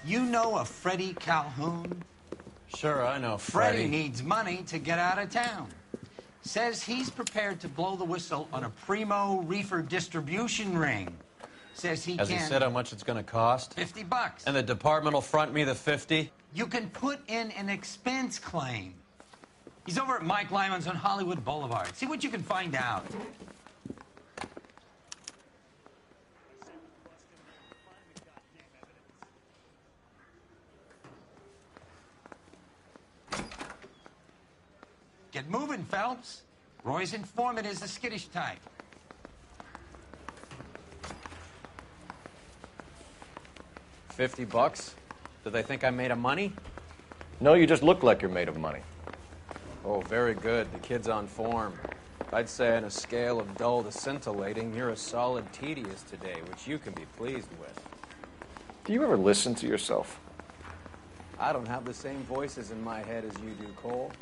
You know a Freddie Calhoun? Sure, I know Freddie needs money to get out of town. Says he's prepared to blow the whistle on a primo reefer distribution ring. Says he Has he said how much it's going to cost? $50. And the department will front me the 50? You can put in an expense claim. He's over at Mike Lyman's on Hollywood Boulevard. See what you can find out. Get moving, Phelps. Roy's informant is the skittish type. $50? Do they think I'm made of money? No, you just look like you're made of money. Oh, very good. The kid's on form. I'd say on a scale of dull to scintillating, you're a solid tedious today, which you can be pleased with. Do you ever listen to yourself? I don't have the same voices in my head as you do, Cole.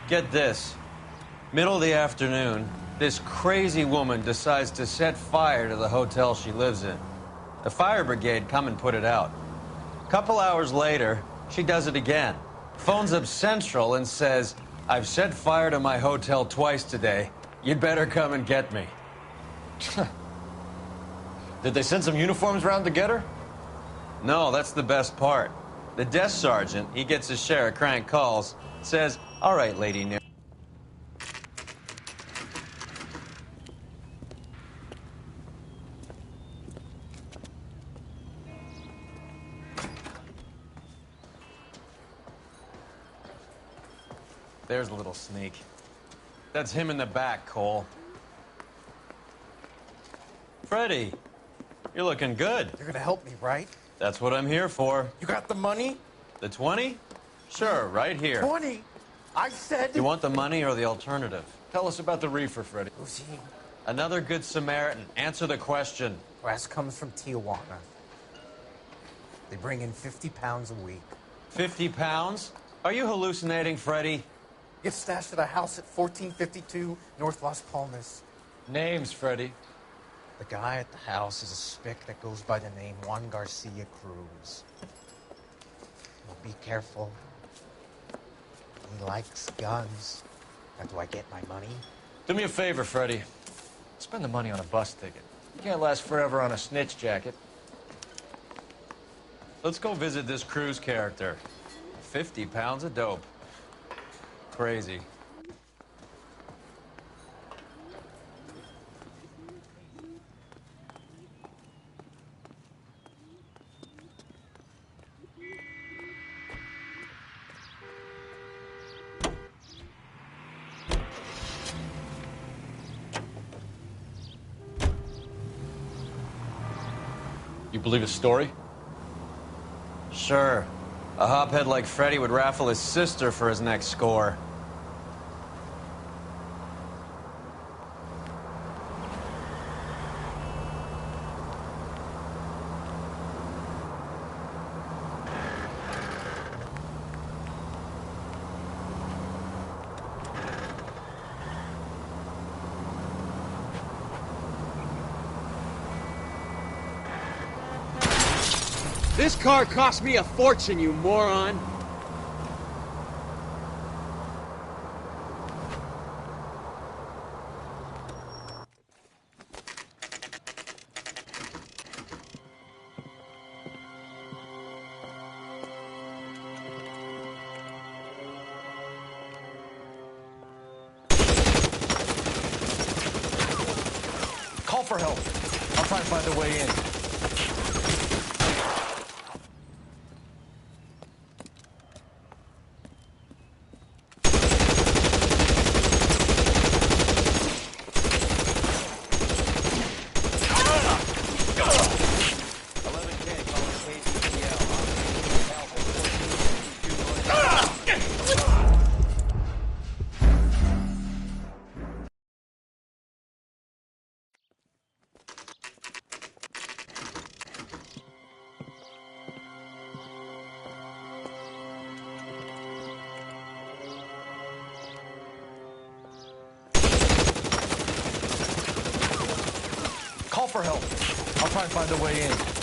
Get this. Middle of the afternoon, this crazy woman decides to set fire to the hotel she lives in. The fire brigade come and put it out. A couple hours later, she does it again. Phones up Central and says, "I've set fire to my hotel twice today. You'd better come and get me." Did they send some uniforms around to get her? No, that's the best part. The desk sergeant, he gets his share of crank calls, says, "All right, Lady New." There's a little sneak. That's him in the back, Cole. Freddie, you're looking good. You're gonna help me, right? That's what I'm here for. You got the money? The 20? Sure, right here. 20? I said... You want the money or the alternative? Tell us about the reefer, Freddie. Who's he? Another good Samaritan. Answer the question. Grass comes from Tijuana. They bring in 50 pounds a week. 50 pounds? Are you hallucinating, Freddie? Gets stashed at a house at 1452 North Las Palmas. Names, Freddie. The guy at the house is a spick that goes by the name Juan Garcia Cruz. Well, be careful. He likes guns. How do I get my money? Do me a favor, Freddie. Spend the money on a bus ticket. You can't last forever on a snitch jacket. Let's go visit this Cruz character. 50 pounds of dope. Crazy. You believe his story? Sure. A hophead like Freddie would raffle his sister for his next score. This car cost me a fortune, you moron! Call for help. I'll try and find a way in. for help. I'll try and find a way in.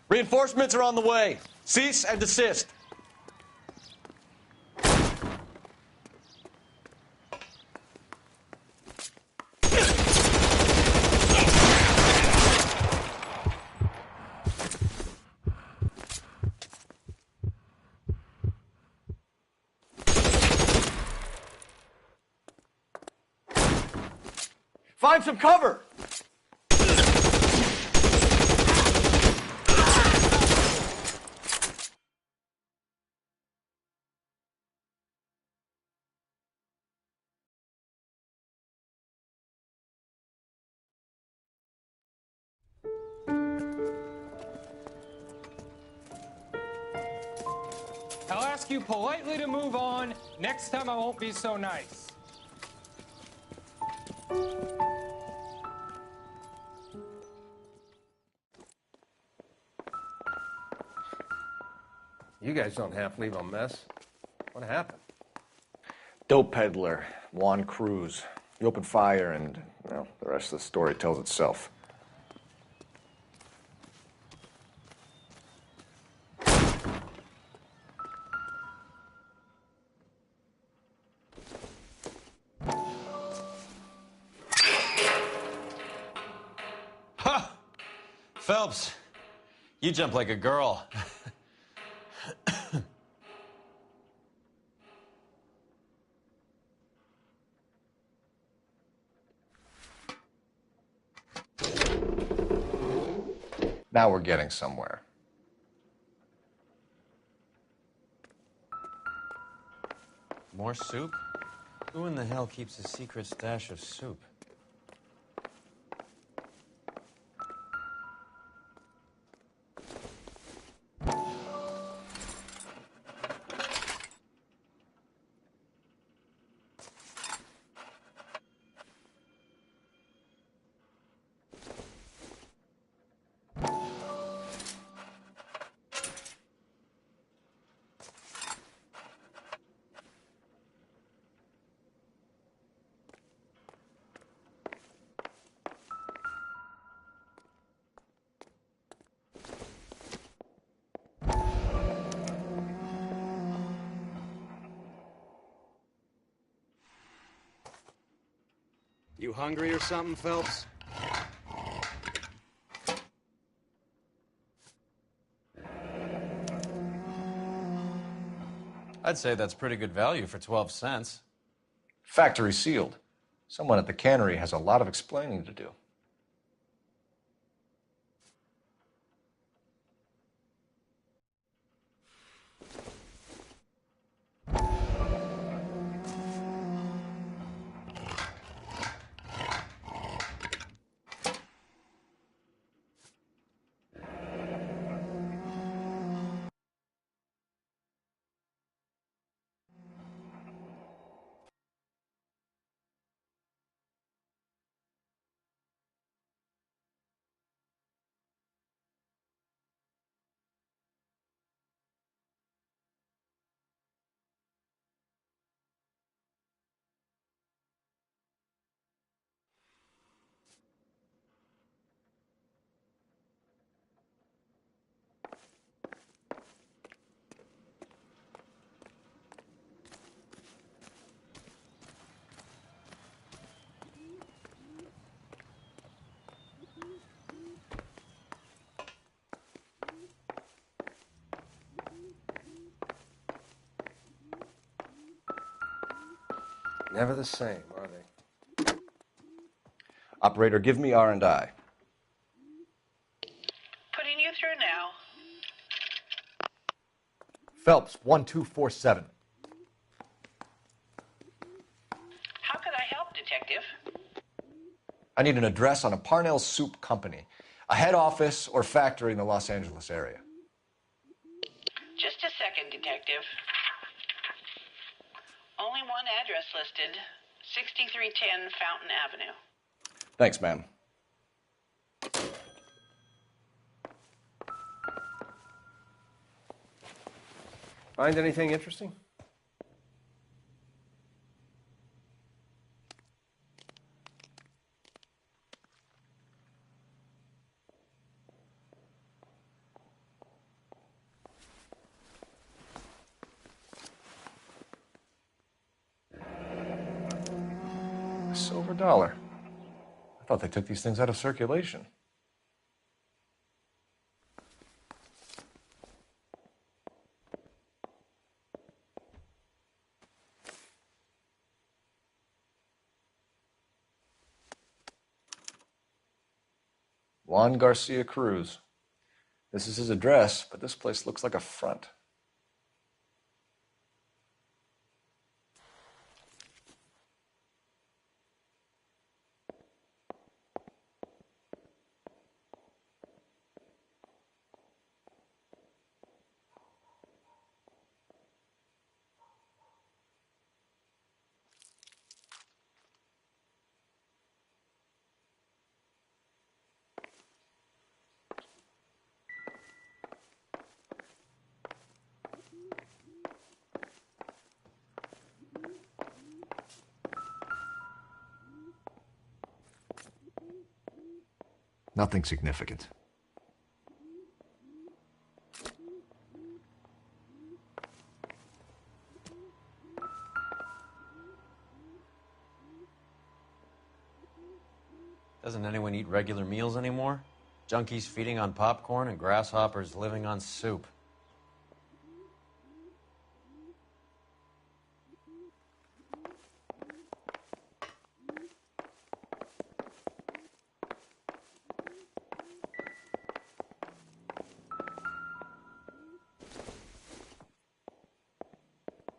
Reinforcements are on the way. Cease and desist. Find some cover! I'll ask you politely to move on. Next time I won't be so nice. You guys don't half leave a mess. What happened? Dope peddler, Juan Cruz. He opened fire and, well, the rest of the story tells itself. Ha! Phelps, you jump like a girl. Now we're getting somewhere. More soup? Who in the hell keeps a secret stash of soup? You hungry or something, Phelps? I'd say that's pretty good value for 12 cents. Factory sealed. Someone at the cannery has a lot of explaining to do. Never the same, are they? Operator, give me R&I. Putting you through now. Phelps, 1247. How could I help, Detective? I need an address on a Parnell Soup Company, a head office or factory in the Los Angeles area. Just a second, Detective. Only one address listed, 6310 Fountain Avenue. Thanks, ma'am. Find anything interesting? A silver dollar. I thought they took these things out of circulation. Juan Garcia Cruz. This is his address, but this place looks like a front. Nothing significant. Doesn't anyone eat regular meals anymore? Junkies feeding on popcorn and grasshoppers living on soup.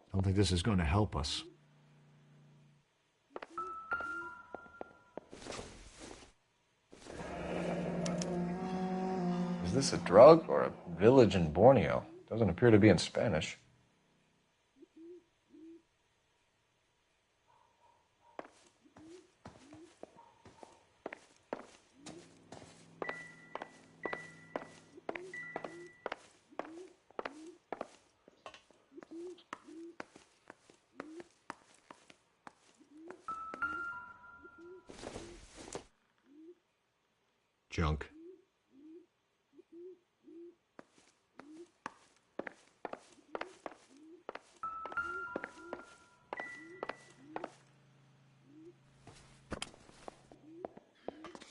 I don't think this is going to help us. Is this a drug or a village in Borneo? Doesn't appear to be in Spanish. Junk.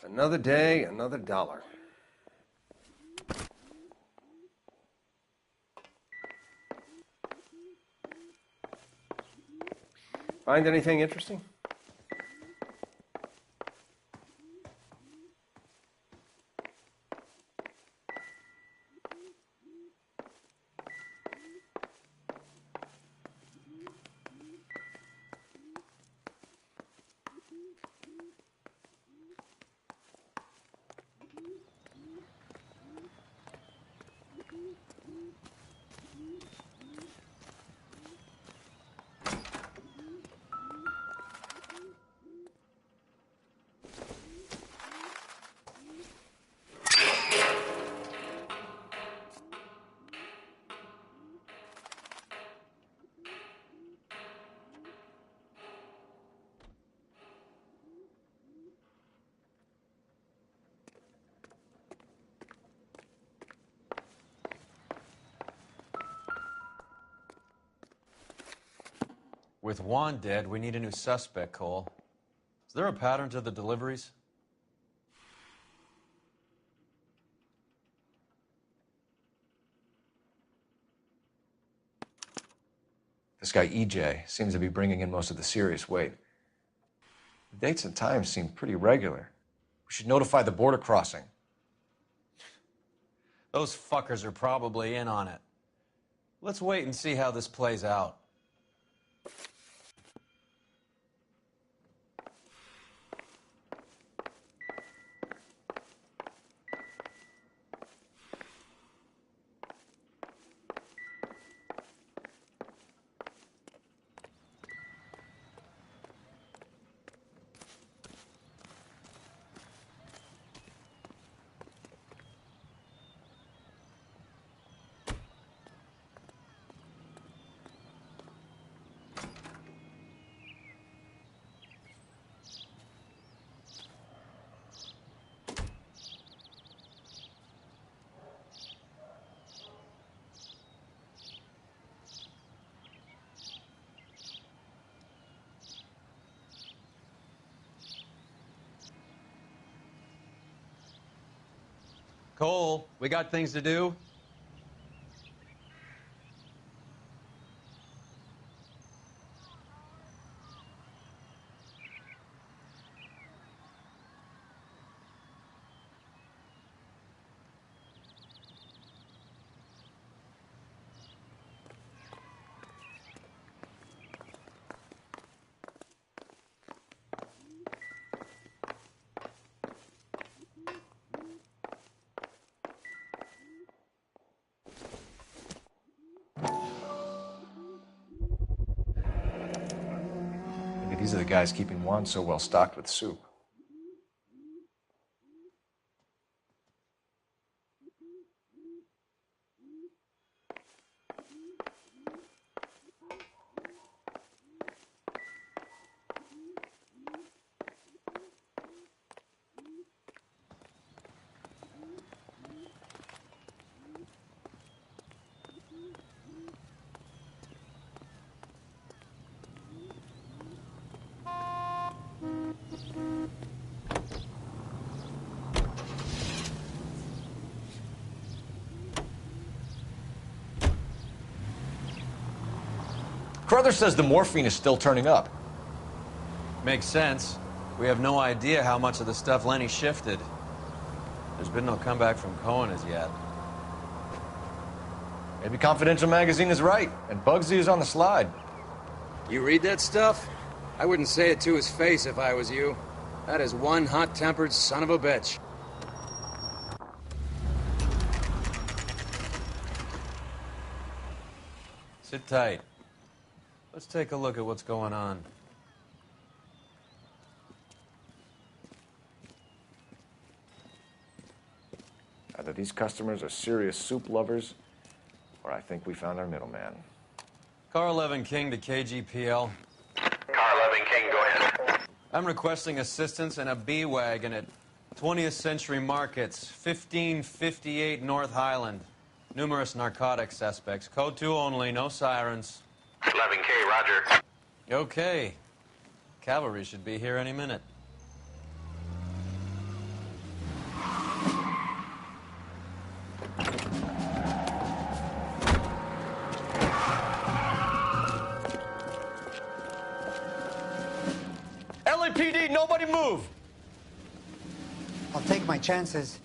Another day, another dollar. Find anything interesting? With Juan dead, we need a new suspect, Cole. Is there a pattern to the deliveries? This guy EJ seems to be bringing in most of the serious weight. The dates and times seem pretty regular. We should notify the border crossing. Those fuckers are probably in on it. Let's wait and see how this plays out. Cole, we got things to do. Maybe these are the guys keeping Juan so well stocked with soup. Carruthers says the morphine is still turning up. Makes sense. We have no idea how much of the stuff Lenny shifted. There's been no comeback from Cohen as yet. Maybe Confidential Magazine is right, and Bugsy is on the slide. You read that stuff? I wouldn't say it to his face if I was you. That is one hot-tempered son of a bitch. Sit tight. Let's take a look at what's going on. Either these customers are serious soup lovers, or I think we found our middleman. Car 11 King to KGPL. Car 11 King, go ahead. I'm requesting assistance in a B-Wagon at 20th Century Markets, 1558 North Highland. Numerous narcotic suspects. Code 2 only, no sirens. 11K, roger. Okay. Cavalry should be here any minute. LAPD, nobody move! I'll take my chances.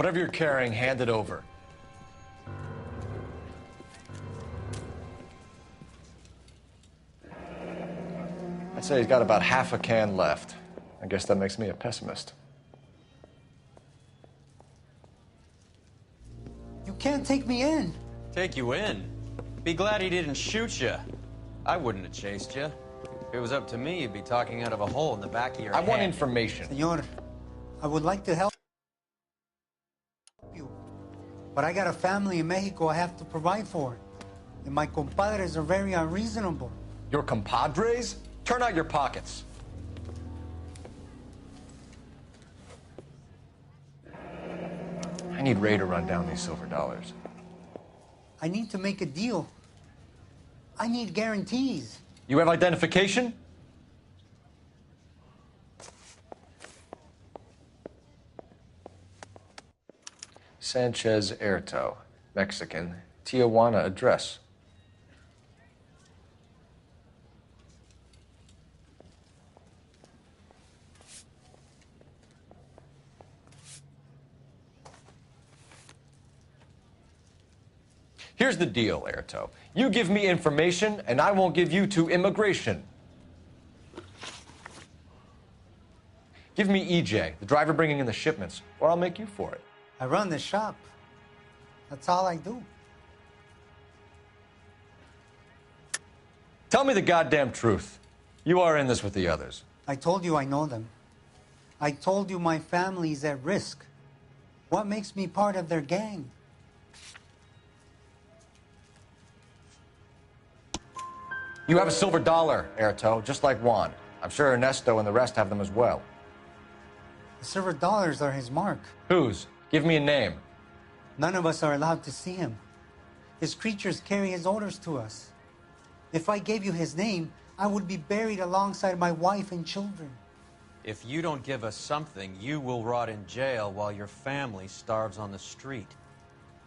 Whatever you're carrying, hand it over. I'd say he's got about half a can left. I guess that makes me a pessimist. You can't take me in. Take you in? Be glad he didn't shoot you. I wouldn't have chased you. If it was up to me, you'd be talking out of a hole in the back of your head. I want information. Senor, I would like to help you, but I got a family in Mexico I have to provide for. And my compadres are very unreasonable. Your compadres? Turn out your pockets. I need Ray to run down these silver dollars. I need to make a deal. I need guarantees. You have identification? Sanchez Erto, Mexican, Tijuana address. Here's the deal, Erto. You give me information, and I won't give you to immigration. Give me EJ, the driver bringing in the shipments, or I'll make you for it. I run the shop. That's all I do. Tell me the goddamn truth. You are in this with the others. I told you I know them. I told you my family's at risk. What makes me part of their gang? You have a silver dollar, Erto, just like Juan. I'm sure Ernesto and the rest have them as well. The silver dollars are his mark. Whose? Give me a name. None of us are allowed to see him. His creatures carry his orders to us. If I gave you his name, I would be buried alongside my wife and children. If you don't give us something, you will rot in jail while your family starves on the street.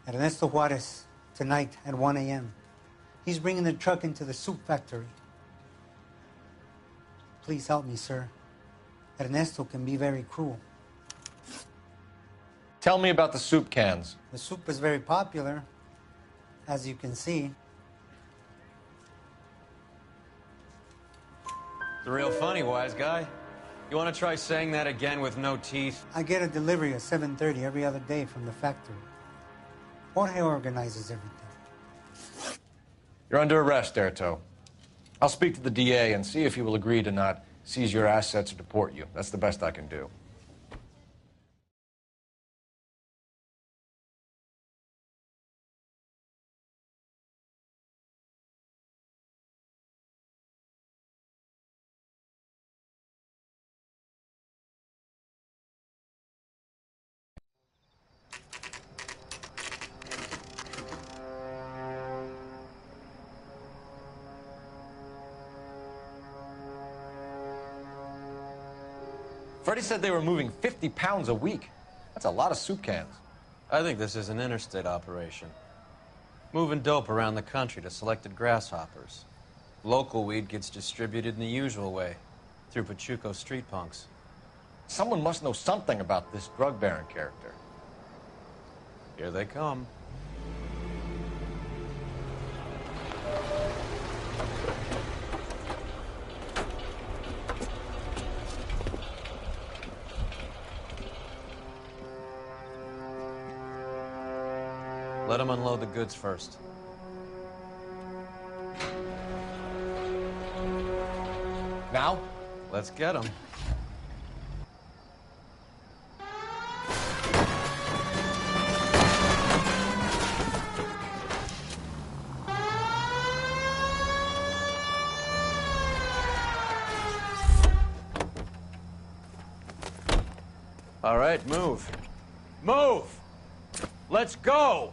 Ernesto Juarez, tonight at 1 a.m. He's bringing the truck into the soup factory. Please help me, sir. Ernesto can be very cruel. Tell me about the soup cans. The soup is very popular, as you can see. It's real funny, wise guy. You want to try saying that again with no teeth? I get a delivery at 7:30 every other day from the factory. Jorge organizes everything. You're under arrest, Erto. I'll speak to the DA and see if he will agree to not seize your assets or deport you. That's the best I can do. Freddie said they were moving 50 pounds a week. That's a lot of soup cans. I think this is an interstate operation. Moving dope around the country to selected grasshoppers. Local weed gets distributed in the usual way, through Pachuco street punks. Someone must know something about this drug baron character. Here they come. Let them unload the goods first. Now? Let's get them. All right, move. Move! Let's go!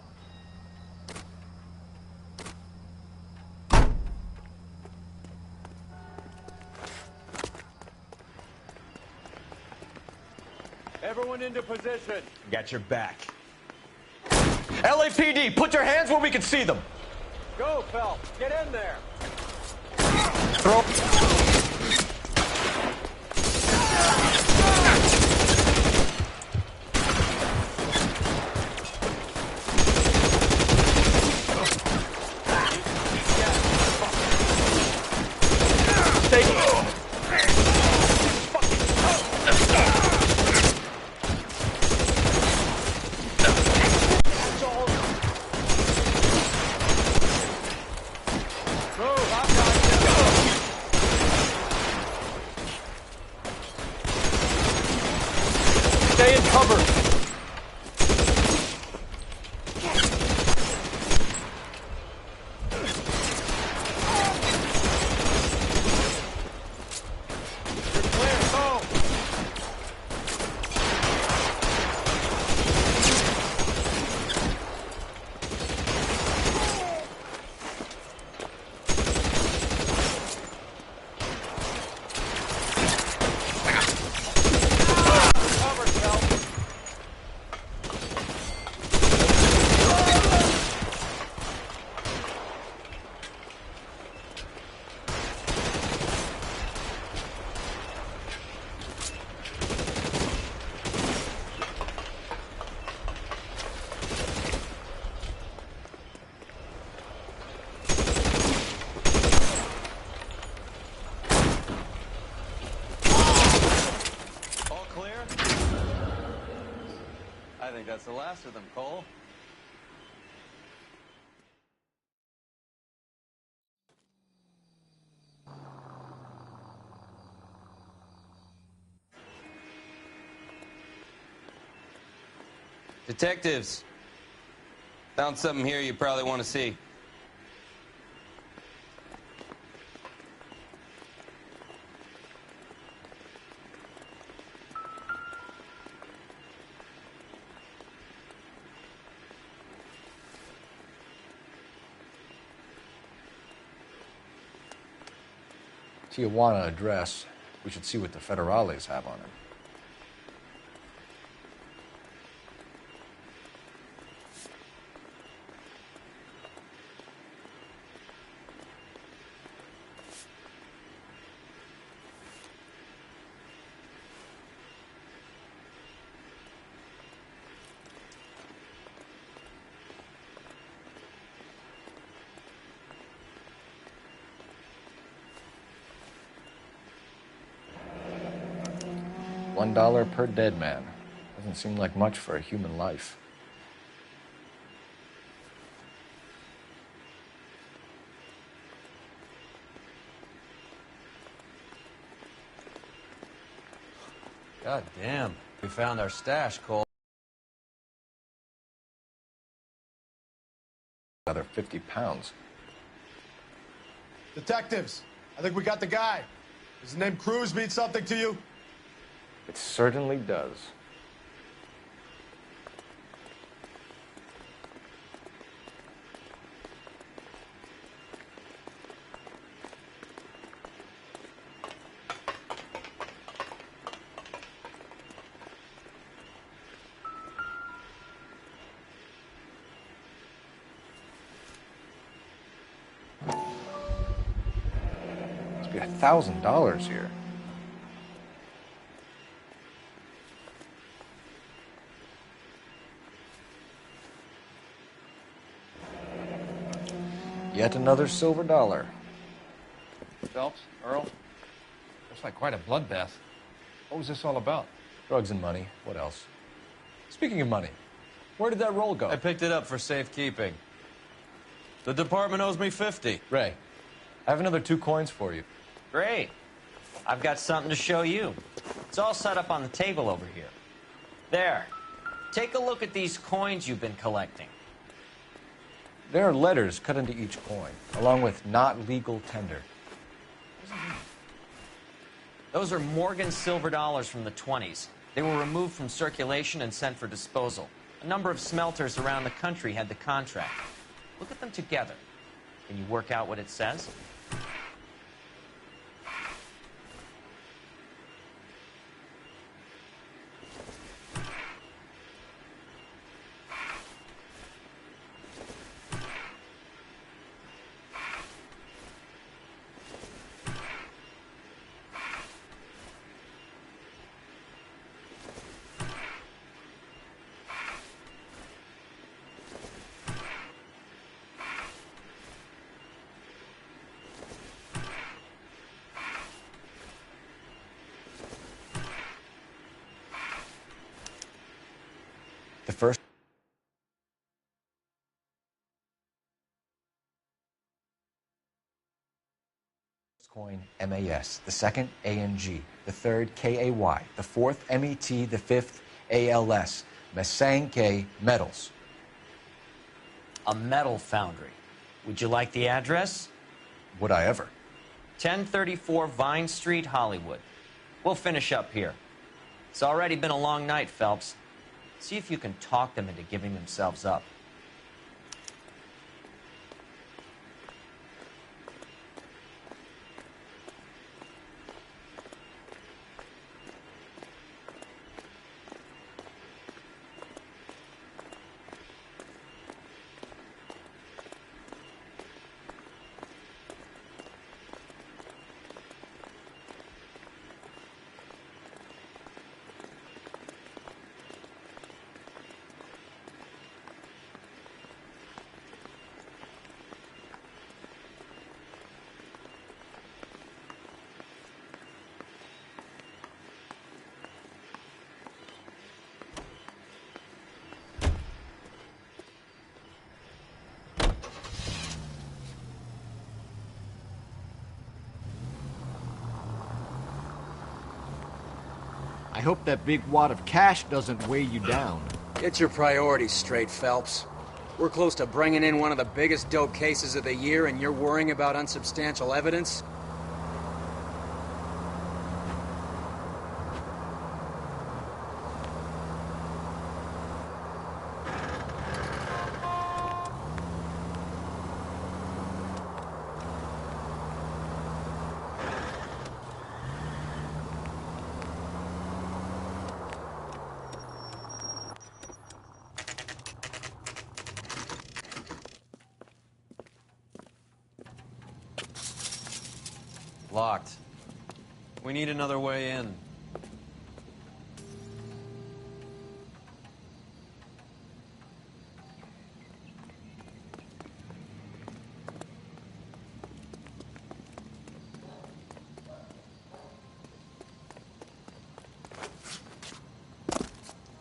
Everyone into position. Got your back. LAPD, put your hands where we can see them. Go, Phelps. Get in there. Throw. Cover! I think that's the last of them, Cole. Detectives, found something here you probably want to see. Tijuana address. We should see what the federales have on him. $1 per dead man. Doesn't seem like much for a human life. God damn. We found our stash, Cole. Another 50 pounds. Detectives, I think we got the guy. Does the name Cruz mean something to you? It certainly does. Must be $1,000 here. Yet another silver dollar. Phelps, Earl, looks like quite a bloodbath. What was this all about? Drugs and money. What else? Speaking of money, where did that roll go? I picked it up for safekeeping. The department owes me 50. Ray, I have another 2 coins for you. Great. I've got something to show you. It's all set up on the table over here. There. Take a look at these coins you've been collecting. There are letters cut into each coin, along with not legal tender. Those are Morgan silver dollars from the 20s. They were removed from circulation and sent for disposal. A number of smelters around the country had the contract. Look at them together. Can you work out what it says? The first coin, MAS. The second, ANG. The third, KAY. The fourth, MET. The fifth, ALS, Masanke Metals. A metal foundry. Would you like the address? Would I ever? 1034 Vine Street, Hollywood. We'll finish up here. It's already been a long night, Phelps. See if you can talk them into giving themselves up. I hope that big wad of cash doesn't weigh you down. Get your priorities straight, Phelps. We're close to bringing in one of the biggest dope cases of the year, and you're worrying about unsubstantial evidence? Locked. We need another way in.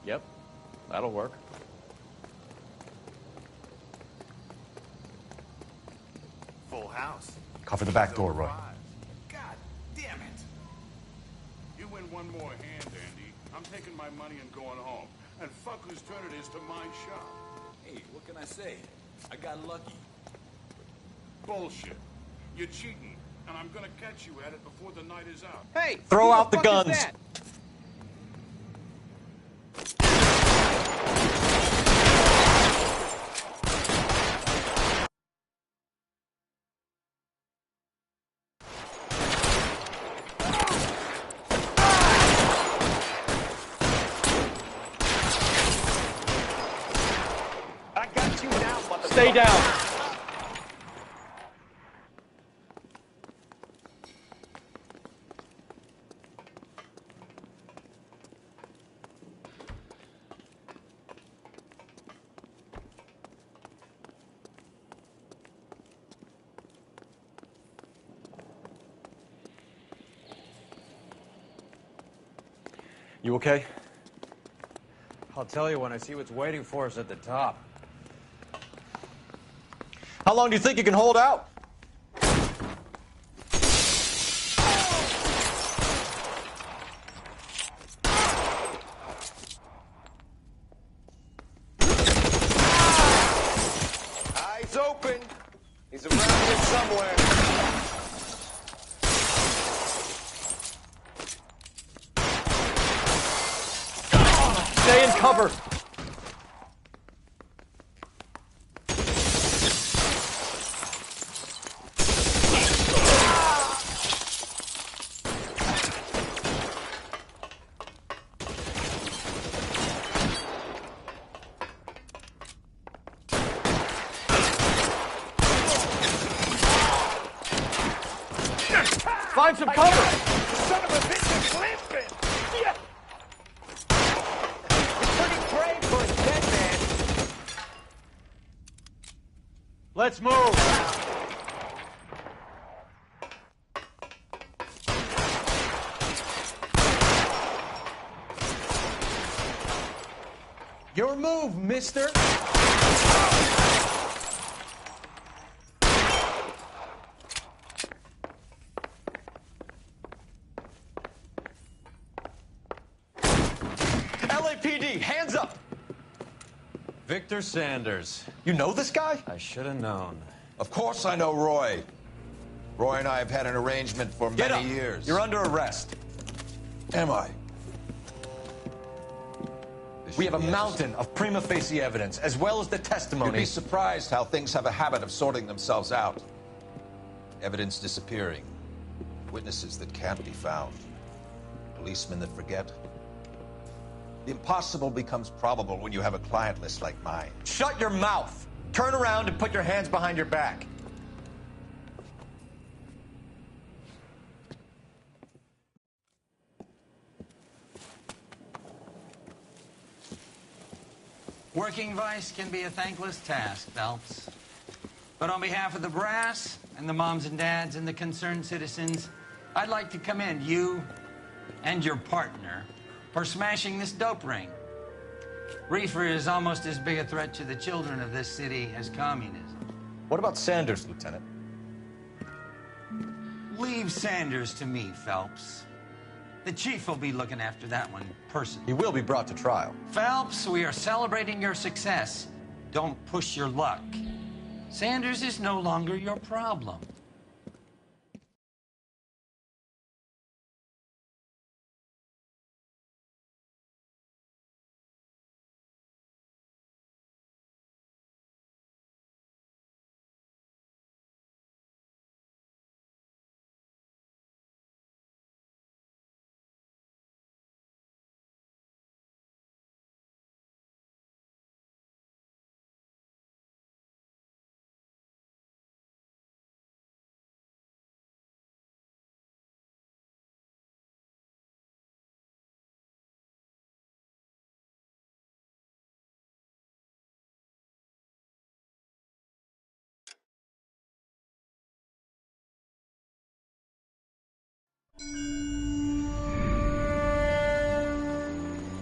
Yep, that'll work. Full house. Cover the back door, Roy. God damn it. You win one more hand, Andy. I'm taking my money and going home. And fuck whose turn it is to mind shop. Hey, what can I say? I got lucky. Bullshit. You're cheating, and I'm gonna catch you at it before the night is out. Hey! Throw who out the fuck is guns. that? I got you now, motherfucker. Stay down. You okay? I'll tell you when I see what's waiting for us at the top. How long do you think you can hold out? Eyes open. He's around here somewhere. Stay in cover. Find some cover! Son of a bitch is limping! Yeah. Pretty brave for a dead man. Let's move. Your move, mister. NYPD, hands up! Victor Sanders. You know this guy? I should have known. Of course I know Roy. Roy and I have had an arrangement for Get many up. years. You're under arrest. Am I? We have a mountain of prima facie evidence, as well as the testimony. You'd be surprised how things have a habit of sorting themselves out. Evidence disappearing. Witnesses that can't be found. Policemen that forget. The impossible becomes probable when you have a client list like mine. Shut your mouth! Turn around and put your hands behind your back. Working vice can be a thankless task, Phelps. But on behalf of the brass and the moms and dads and the concerned citizens, I'd like to commend you and your partner for smashing this dope ring. Reefer is almost as big a threat to the children of this city as communism. What about Sanders, Lieutenant? Leave Sanders to me, Phelps. The chief will be looking after that one personally. He will be brought to trial. Phelps, we are celebrating your success. Don't push your luck. Sanders is no longer your problem.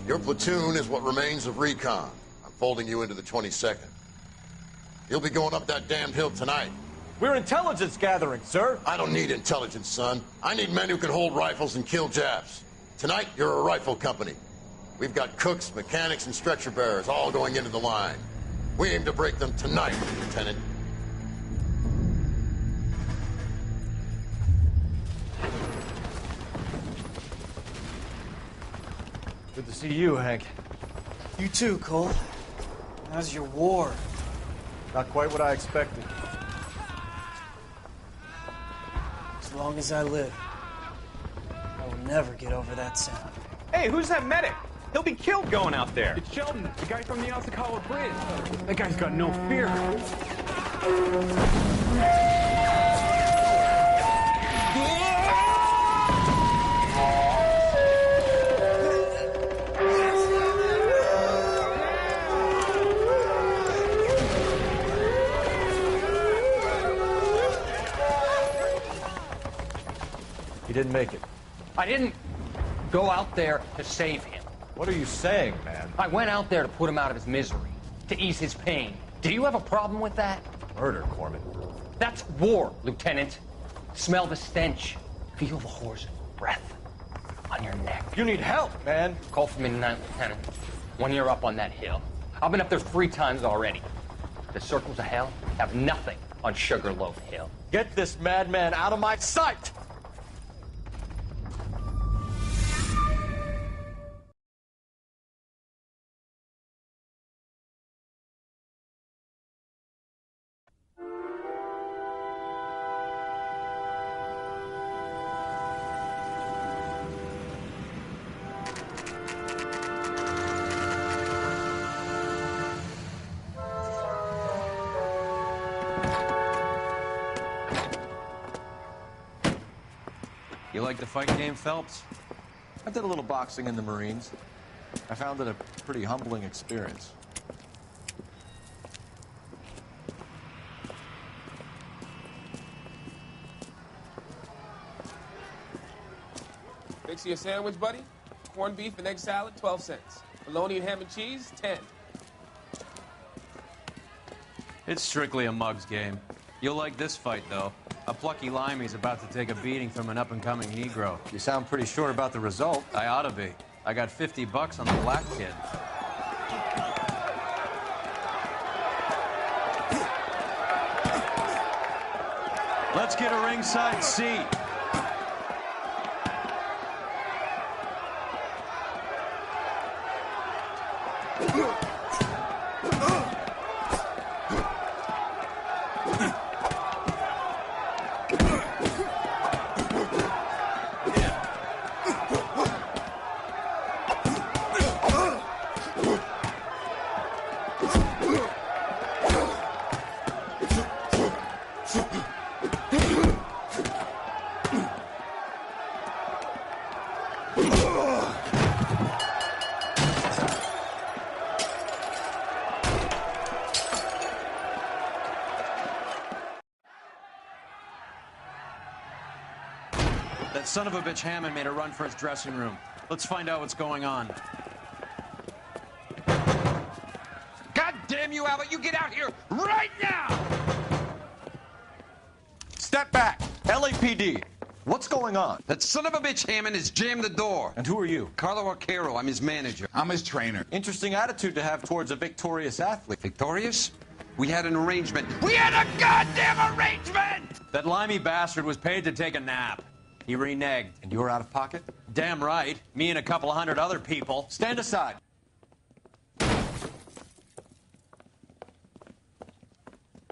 Your platoon is what remains of recon. I'm folding you into the 22nd. You'll be going up that damned hill tonight. We're intelligence gathering, sir. I don't need intelligence, son. I need men who can hold rifles and kill Japs. Tonight, you're a rifle company. We've got cooks, mechanics, and stretcher bearers all going into the line. We aim to break them tonight, Lieutenant. Good to see you, Hank. You too, Cole. How's your war? Not quite what I expected. As long as I live, I will never get over that sound. Hey, who's that medic? He'll be killed going out there. It's Sheldon, the guy from the Osakawa Bridge. That guy's got no fear. He didn't make it. I didn't go out there to save him. What are you saying, man? I went out there to put him out of his misery, to ease his pain. Do you have a problem with that? Murder, Corman. That's war, Lieutenant. Smell the stench. Feel the horse's breath on your neck. You need help, man. Call for me tonight, Lieutenant. When you're up on that hill. I've been up there 3 times already. The circles of hell have nothing on Sugarloaf Hill. Get this madman out of my sight! You like the fight game, Phelps? I did a little boxing in the Marines. I found it a pretty humbling experience. Fix you a sandwich, buddy? Corned beef and egg salad, 12 cents. Bologna and ham and cheese, 10. It's strictly a mug's game. You'll like this fight, though. A plucky limey's about to take a beating from an up-and-coming Negro. You sound pretty sure about the result. I ought to be. I got $50 on the black kid. Let's get a ringside seat. That son of a bitch Hammond made a run for his dressing room. Let's find out what's going on. God damn you, Albert! You get out here right now! Step back! LAPD! What's going on? That son of a bitch Hammond has jammed the door. And who are you? Carlo Arcaro. I'm his manager. I'm his trainer. Interesting attitude to have towards a victorious athlete. Victorious? We had an arrangement. We had a goddamn arrangement! That limey bastard was paid to take a nap. He reneged. And you were out of pocket? Damn right. Me and a couple 100 other people. Stand aside.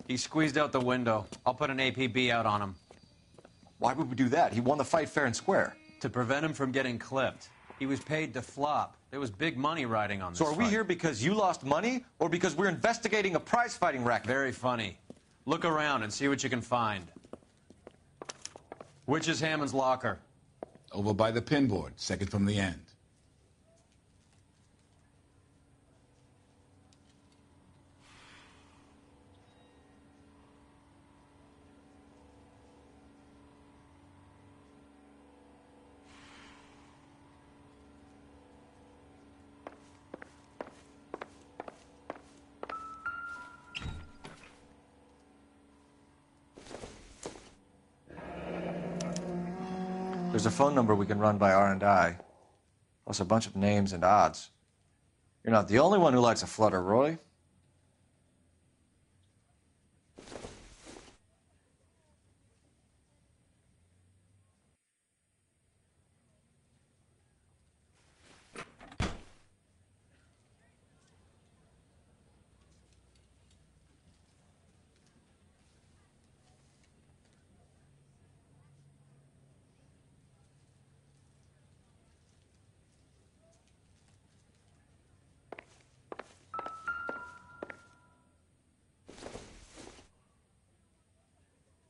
He squeezed out the window. I'll put an APB out on him. Why would we do that? He won the fight fair and square. To prevent him from getting clipped. He was paid to flop. There was big money riding on this So are we fight. here because you lost money or because we're investigating a prize-fighting racket? Very funny. Look around and see what you can find. Which is Hammond's locker? Over by the pinboard, second from the end. There's a phone number we can run by R&I, plus a bunch of names and odds. You're not the only one who likes a flutter, Roy.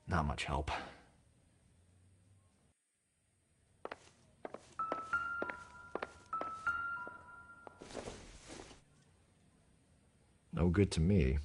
Not much help. No good to me.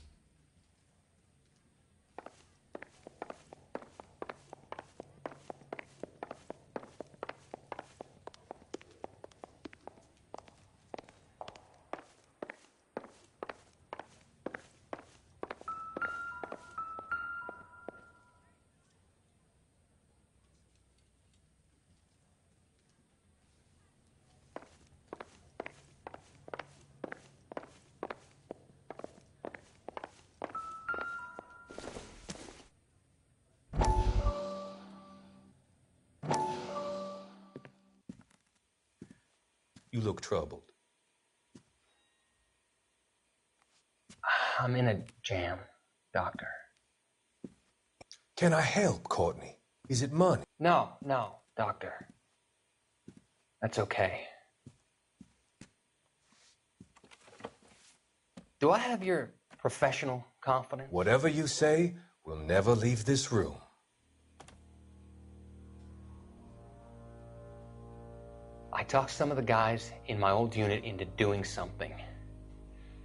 You look troubled. I'm in a jam, Doctor. Can I help, Courtney? Is it money? No, Doctor. That's okay. Do I have your professional confidence? Whatever you say, we'll never leave this room. I talked some of the guys in my old unit into doing something,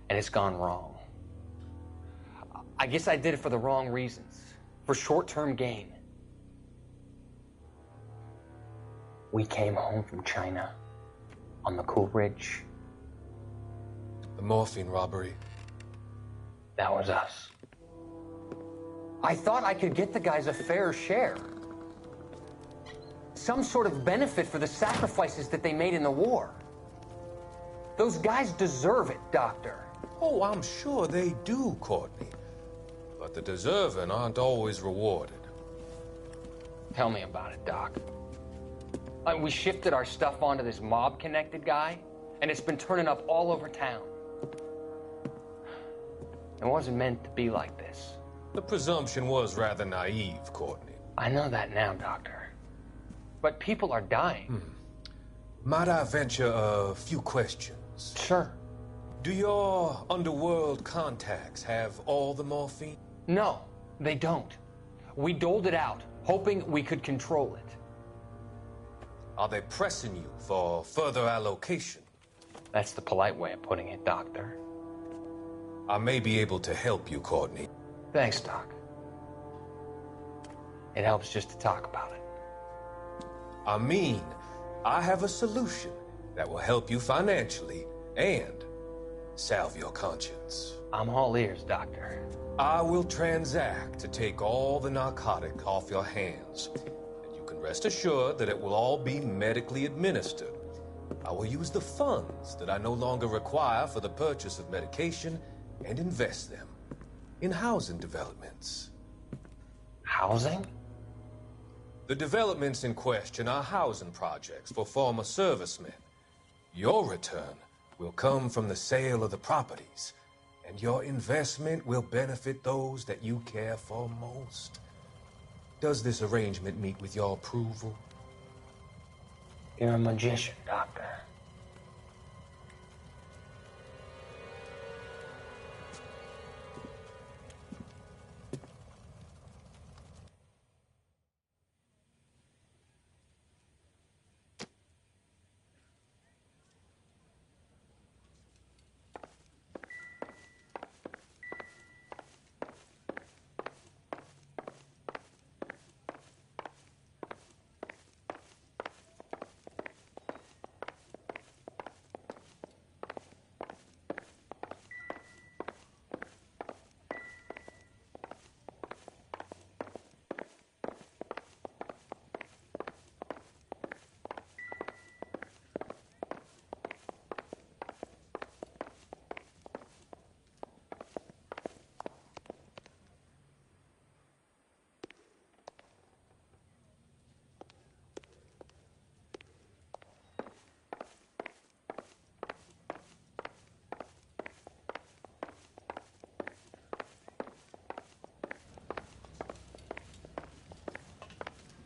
and it's gone wrong. I guess I did it for the wrong reasons, for short-term gain. We came home from China on the Cool Ridge. The morphine robbery. That was us. I thought I could get the guys a fair share. Some sort of benefit for the sacrifices that they made in the war. Those guys deserve it, Doctor. Oh, I'm sure they do, Courtney. But the deserving aren't always rewarded. Tell me about it, Doc. We shifted our stuff onto this mob-connected guy, and it's been turning up all over town. It wasn't meant to be like this. The presumption was rather naive, Courtney. I know that now, Doctor. But people are dying. Might I venture a few questions? Sure. Do your underworld contacts have all the morphine? No, they don't. We doled it out, hoping we could control it. Are they pressing you for further allocation? That's the polite way of putting it, Doctor. I may be able to help you, Courtney. Thanks, Doc. It helps just to talk about it. I mean, I have a solution that will help you financially and salve your conscience. I'm all ears, Doctor. I will transact to take all the narcotic off your hands. And you can rest assured that it will all be medically administered. I will use the funds that I no longer require for the purchase of medication and invest them in housing developments. Housing? The developments in question are housing projects for former servicemen. Your return will come from the sale of the properties, and your investment will benefit those that you care for most. Does this arrangement meet with your approval? You're a magician, Doctor.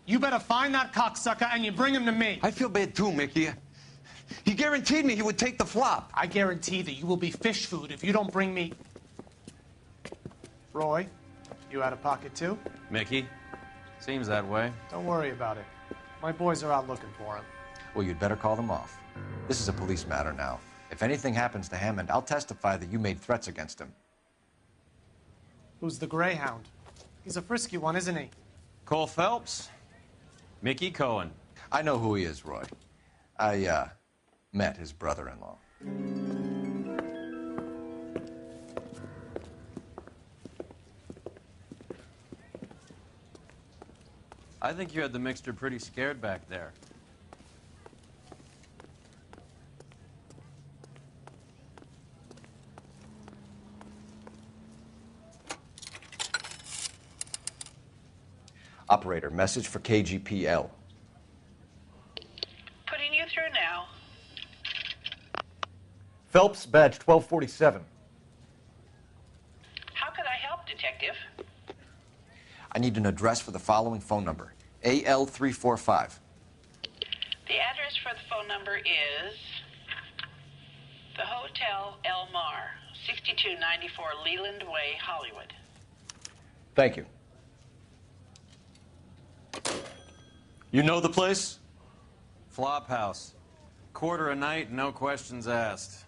You better find that cocksucker and you bring him to me. I feel bad too, Mickey. He guaranteed me he would take the flop. I guarantee that you will be fish food if you don't bring me... Roy, you out of pocket too? Mickey? Seems that way. Don't worry about it. My boys are out looking for him. Well, you'd better call them off. This is a police matter now. If anything happens to Hammond, I'll testify that you made threats against him. Who's the Greyhound? He's a frisky one, isn't he? Cole Phelps? Mickey Cohen. I know who he is, Roy. I, met his brother-in-law. I think you had the mixture pretty scared back there. Operator, message for KGPL. Putting you through now. Phelps, badge 1247. How could I help, Detective? I need an address for the following phone number. AL345. The address for the phone number is the Hotel El Mar, 6294 Leland Way, Hollywood. Thank you. You know the place? Flop house. Quarter a night, no questions asked.